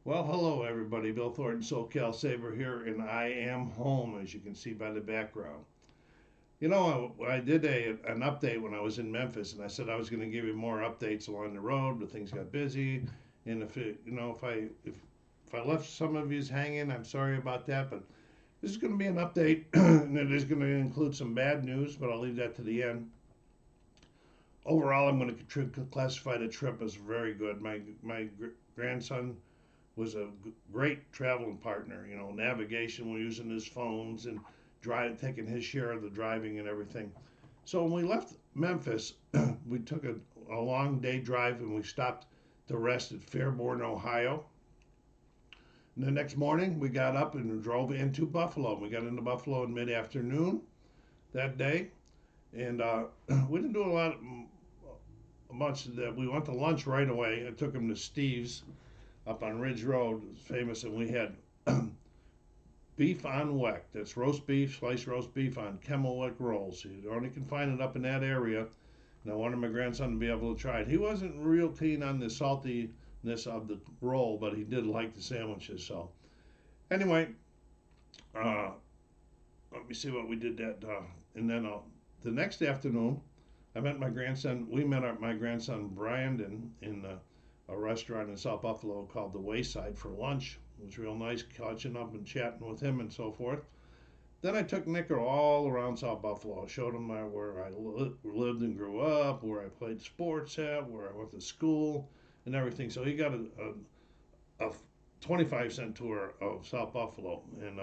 Well, hello everybody. Bill Thornton, SoCalsabre here, and I am home, as you can see by the background. I did an update when I was in Memphis, and I said I was going to give you more updates along the road, but things got busy. And if I left some of you hanging, I'm sorry about that. But this is going to be an update, and it is going to include some bad news, but I'll leave that to the end. Overall, I'm going to classify the trip as very good. My grandson was a great traveling partner. Navigation, we're using his phones and taking his share of the driving and everything. So when we left Memphis, we took a long day drive and we stopped to rest at Fairborn, Ohio. And the next morning, we got up and drove into Buffalo. We got into Buffalo in mid-afternoon that day, and we didn't do much. That we went to lunch right away. I took him to Steve's up on Ridge Road. It was famous, and we had beef on weck. That's roast beef, sliced roast beef on Kemmelwick rolls. You only can find it up in that area. And I wanted my grandson to be able to try it. He wasn't real keen on the saltiness of the roll, but he did like the sandwiches. So anyway, uh, let me see what we did and then the next afternoon, I met my grandson. We met my grandson Brandon in a restaurant in South Buffalo called the Wayside for lunch. It was real nice catching up and chatting with him and so forth. Then I took Nicker all around South Buffalo. I showed him where I lived and grew up, where I played sports at, where I went to school, and everything. So he got a 25-cent tour of South Buffalo. And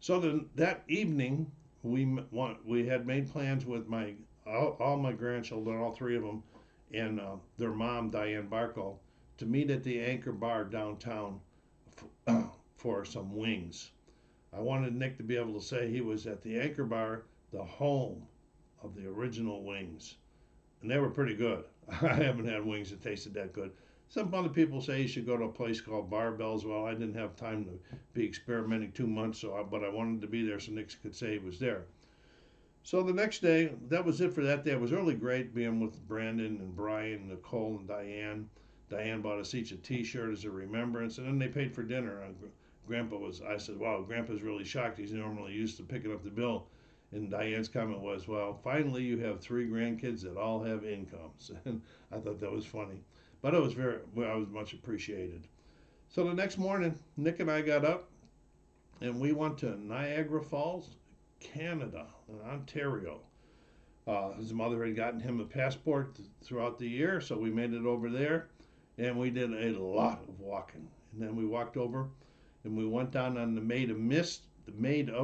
so then that evening, we had made plans with all my grandchildren, all three of them, and their mom, Diane Barkle, to meet at the Anchor Bar downtown for some wings. I wanted Nick to be able to say he was at the Anchor Bar, the home of the original wings. And they were pretty good. I haven't had wings that tasted that good. Some other people say you should go to a place called Barbell's. Well, I didn't have time to be experimenting too much, but I wanted to be there so Nick could say he was there. So the next day, that was it for that day. It was really great being with Brandon and Brian, Nicole, and Diane. Diane bought us each a T-shirt as a remembrance, and then they paid for dinner. I said, wow, Grandpa's really shocked. He's normally used to picking up the bill. And Diane's comment was, well, finally you have three grandkids that all have incomes. And I thought that was funny. But I was much appreciated. So the next morning, Nick and I got up, and we went to Niagara Falls, Canada, in Ontario. His mother had gotten him a passport throughout the year, so we made it over there, and we did a lot of walking. And then we walked over, and we went down on the Maid of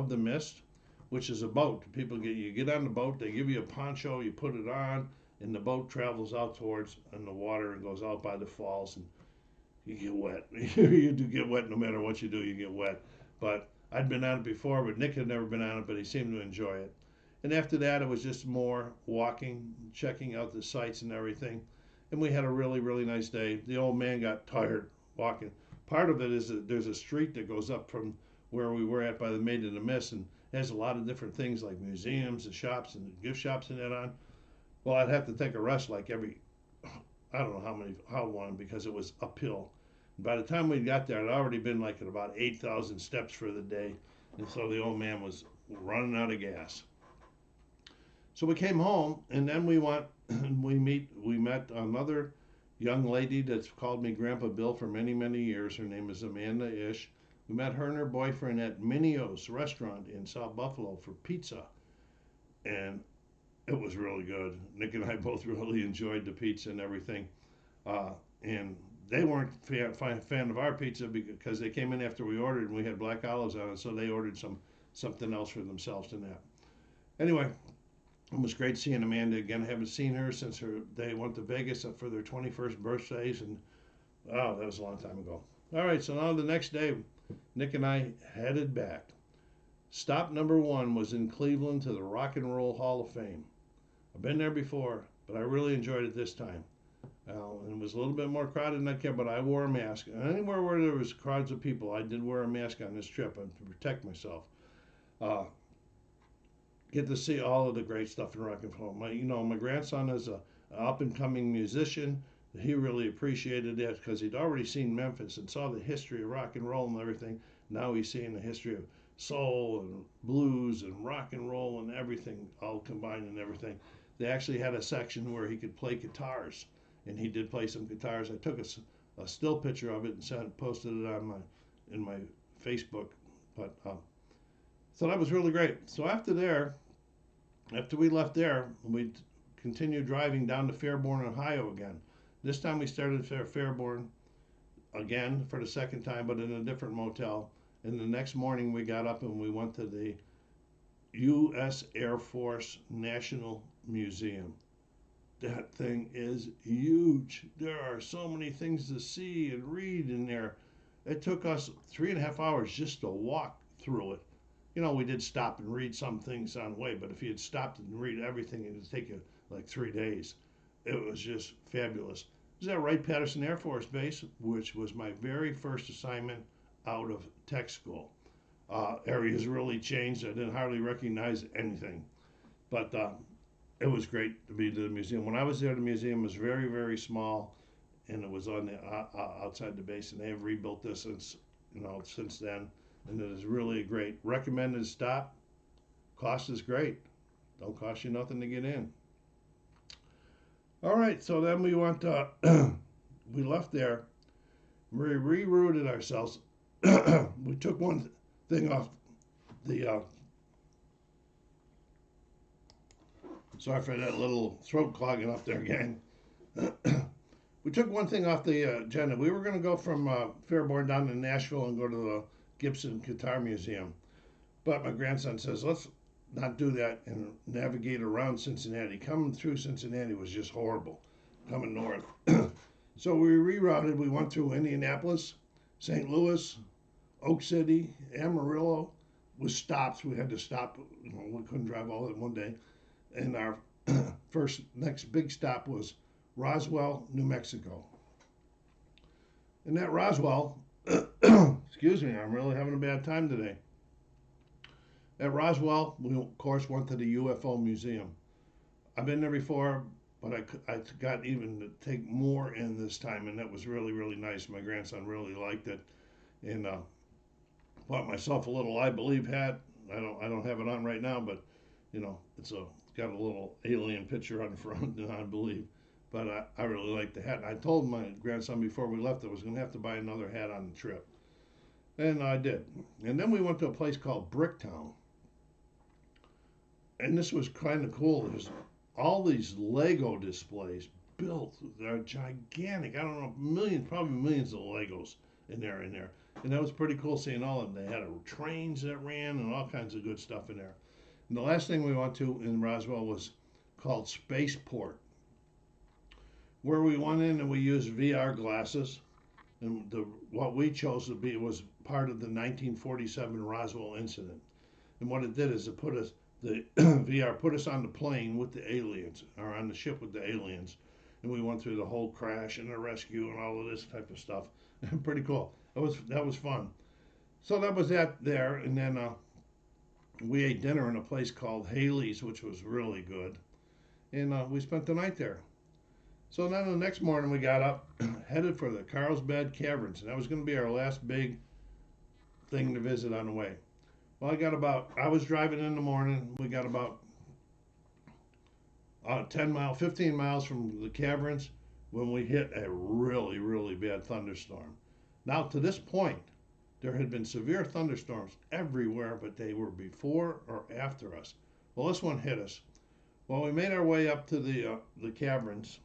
the Mist, which is a boat. You get on the boat, they give you a poncho, you put it on, and the boat travels out in the water and goes out by the falls, and you get wet. You do get wet no matter what you do, you get wet. But I'd been on it before, but Nick had never been on it, but he seemed to enjoy it. And after that, it was just more walking, checking out the sights and everything. And we had a really, really nice day. The old man got tired walking. Part of it is that there's a street that goes up from where we were at by the Maid of the Mist, and has a lot of different things like museums and shops and gift shops and that on. Well, I'd have to take a rest like I don't know how long, because it was uphill. By the time we got there, I'd already been like at about 8,000 steps for the day. And so the old man was running out of gas. So we came home, and then we went and we met another young lady that's called me Grandpa Bill for many, many years. Her name is Amanda Ish. We met her and her boyfriend at Minio's restaurant in South Buffalo for pizza. And it was really good. Nick and I both really enjoyed the pizza and everything. And they weren't a fan of our pizza because they came in after we ordered and we had black olives on it, so they ordered something else for themselves than that. Anyway, it was great seeing Amanda again. I haven't seen her since they went to Vegas for their 21st birthdays, and oh, that was a long time ago. All right, so now the next day, Nick and I headed back. Stop number one was in Cleveland to the Rock and Roll Hall of Fame. I've been there before, but I really enjoyed it this time. It was a little bit more crowded than I cared, but I wore a mask. And anywhere where there was crowds of people, I did wear a mask on this trip to protect myself. Get to see all of the great stuff in rock and roll. My grandson is a up and coming musician. he really appreciated that because he'd already seen Memphis and saw the history of rock and roll and everything. Now he's seeing the history of soul and blues and rock and roll and everything all combined and everything. They actually had a section where he could play guitars, and he did play some guitars. I took a still picture of it and posted it on my Facebook. But so that was really great. So after we left there, we continued driving down to Fairborn, Ohio again. This time we started at Fairborn again for the second time, but in a different motel. And the next morning we got up and we went to the U.S. Air Force National Museum. That thing is huge. There are so many things to see and read in there. It took us 3.5 hours just to walk through it. You know, we did stop and read some things on the way, but if you had stopped and read everything, it would take you like 3 days. It was just fabulous. It was at Wright-Patterson Air Force Base, which was my very first assignment out of tech school. Areas really changed. I didn't hardly recognize anything, but it was great to be to the museum. When I was there, the museum was very, very small, and it was on the outside the base, and they have rebuilt this since then, and it is really a great recommended stop. Cost is great. Don't cost you nothing to get in. All right, so then we went. We left there. We rerouted ourselves. We took one thing off the. Sorry for that little throat clogging up there, gang. We took one thing off the agenda. We were going to go from Fairborn down to Nashville and go to the Gibson Guitar Museum. But my grandson says, let's not do that and navigate around Cincinnati. Coming through Cincinnati was just horrible, coming north. So we rerouted. We went through Indianapolis, St. Louis, Oak City, Amarillo, with stops. We had to stop. We couldn't drive all in one day. And our next big stop was Roswell, New Mexico. And that Roswell, excuse me, I'm really having a bad time today. At Roswell, we of course went to the UFO Museum. I've been there before, but I got even to take more in this time, and that was really, really nice. My grandson really liked it, and bought myself a little I Believe hat. I don't have it on right now, but it's got a little alien picture on the front, and I believe. But I really like the hat. And I told my grandson before we left I was going to have to buy another hat on the trip. And I did. And then we went to a place called Bricktown. And this was kind of cool. There's all these Lego displays built. They're gigantic. I don't know, probably millions of Legos in there. And that was pretty cool seeing all of them. They had trains that ran and all kinds of good stuff in there. And the last thing we went to in Roswell was called Spaceport, where we went in and we used VR glasses. And what we chose to be was part of the 1947 Roswell incident. And what it did is the VR put us on the plane with the aliens, or on the ship with the aliens. And we went through the whole crash and the rescue and all of this type of stuff. Pretty cool. That was fun. So that was that there. And then we ate dinner in a place called Haley's, which was really good. And we spent the night there. So then the next morning we got up, headed for the Carlsbad Caverns, and that was going to be our last big thing to visit on the way. Well, I was driving in the morning. We got about 15 miles from the caverns when we hit a really, really bad thunderstorm. Now, to this point, there had been severe thunderstorms everywhere, but they were before or after us. Well, this one hit us. Well, we made our way up to the caverns,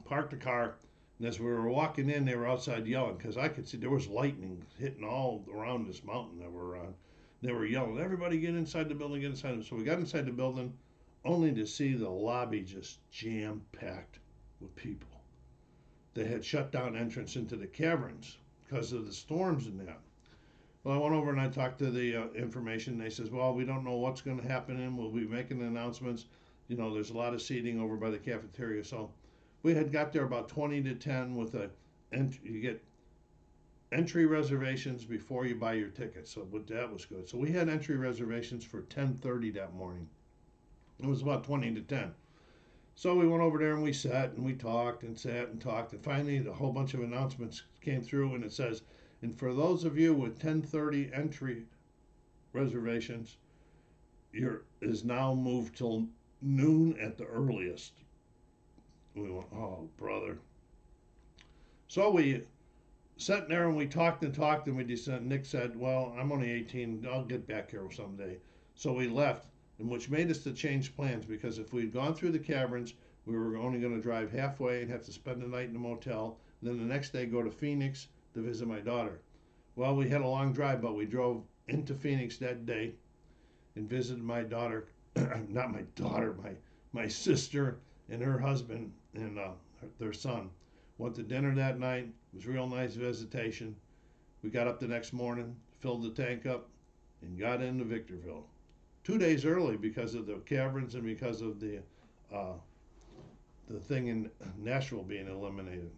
parked the car, and as we were walking in, they were outside yelling because I could see there was lightning hitting all around this mountain that we're on. They were yelling, everybody get inside the building, get inside. So we got inside the building only to see the lobby just jam-packed with people. They had shut down entrance into the caverns because of the storms and that. Well, I went over and I talked to the information. They says, well, we don't know what's going to happen and we'll be making announcements. There's a lot of seating over by the cafeteria. So we had got there about 20 to 10 with you get entry reservations before you buy your tickets. So that was good. So we had entry reservations for 10:30 that morning. It was about 20 to 10. So we went over there and we sat and we talked and sat and talked, and finally a whole bunch of announcements came through, and it says, and for those of you with 10:30 entry reservations, your is now moved till noon at the earliest. We went, oh brother. So we sat there and we talked and talked, and we decided. Nick said, "Well, I'm only 18. I'll get back here someday." So we left, and which made us to change plans, because if we'd gone through the caverns, we were only going to drive halfway and have to spend the night in a motel. And then the next day go to Phoenix to visit my daughter. Well, we had a long drive, but we drove into Phoenix that day and visited my daughter, not my daughter, my sister and her husband and their son. Went to dinner that night. It was real nice visitation. We got up the next morning, filled the tank up, and got into Victorville 2 days early because of the caverns and because of the thing in Nashville being eliminated.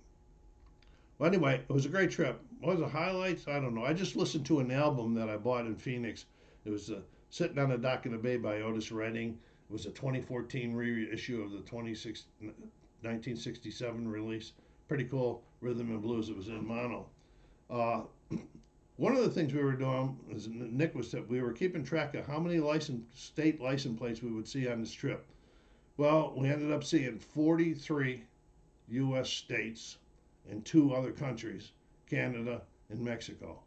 Well, anyway, it was a great trip. What was the highlights? I don't know. I just listened to an album that I bought in Phoenix. It was Sitting on the Dock of the Bay by Otis Redding. It was a 2014 reissue of the 1967 release. Pretty cool rhythm and blues. It was in mono. Uh, One of the things we were doing, as Nick was said, we were keeping track of how many state license plates we would see on this trip. Well, we ended up seeing 43 U.S. states and 2 other countries, Canada and Mexico.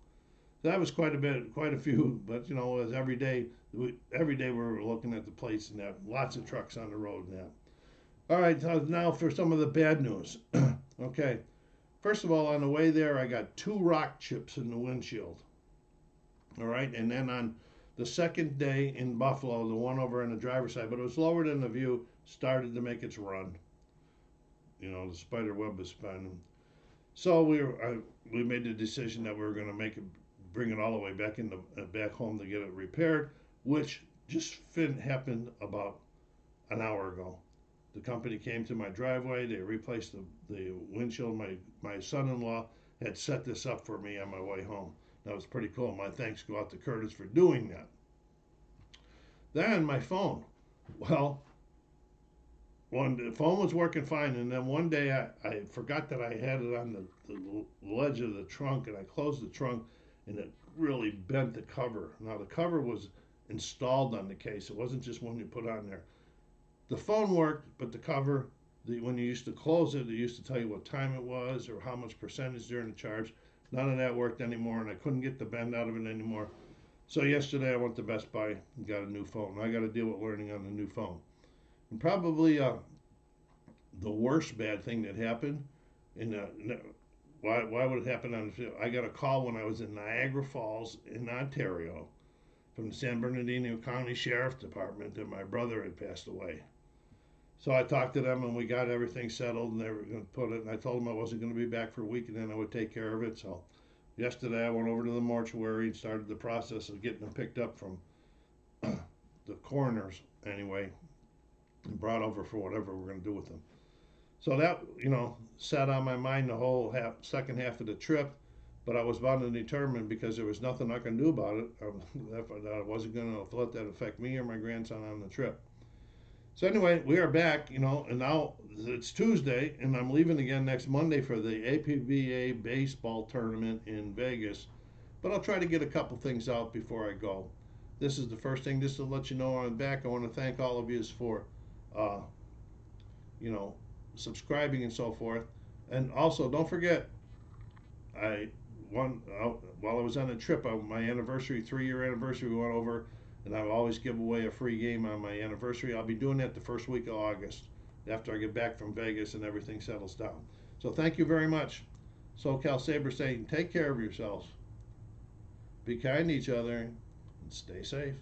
That was quite a few. But as every day we were looking at the plates and have lots of trucks on the road now. All right, now for some of the bad news. Okay. First of all, on the way there, I got 2 rock chips in the windshield. All right, and then on the second day in Buffalo, the one over on the driver's side, but it was lower than the view, started to make its run. The spider web was spinning. So we made the decision that we were going to bring it all the way back home to get it repaired, which just happened about an hour ago. The company came to my driveway. They replaced the windshield. My son-in-law had set this up for me on my way home. That was pretty cool. My thanks go out to Curtis for doing that. Then my phone. Well, the phone was working fine, and then one day I forgot that I had it on the ledge of the trunk, and I closed the trunk, and it really bent the cover. Now, the cover was installed on the case. It wasn't just one you put on there. The phone worked, but the cover, when you used to close it used to tell you what time it was or how much percentage during the charge. None of that worked anymore, and I couldn't get the bend out of it anymore. So yesterday I went to Best Buy and got a new phone. I got to deal with learning on the new phone. And probably the worst bad thing that happened, why would it happen on the field? I got a call when I was in Niagara Falls in Ontario from the San Bernardino County Sheriff Department that my brother had passed away. So I talked to them and we got everything settled, and they were going to put it, and I told them I wasn't going to be back for a week and then I would take care of it. So yesterday I went over to the mortuary and started the process of getting them picked up from the coroners anyway, and brought over for whatever we're going to do with them. So that, sat on my mind the whole second half of the trip, but I was bound and determined, because there was nothing I can do about it, that I wasn't going to let that affect me or my grandson on the trip. So anyway, we are back, and now it's Tuesday, and I'm leaving again next Monday for the APBA baseball tournament in Vegas. But I'll try to get a couple things out before I go. This is the first thing, just to let you know I'm back. I want to thank all of you for, subscribing and so forth. And also, don't forget, while I was on the trip, my 3-year anniversary, we went over, and I always give away a free game on my anniversary. I'll be doing that the first week of August, after I get back from Vegas and everything settles down. So thank you very much. SoCalsabre saying, take care of yourselves, be kind to each other, and stay safe.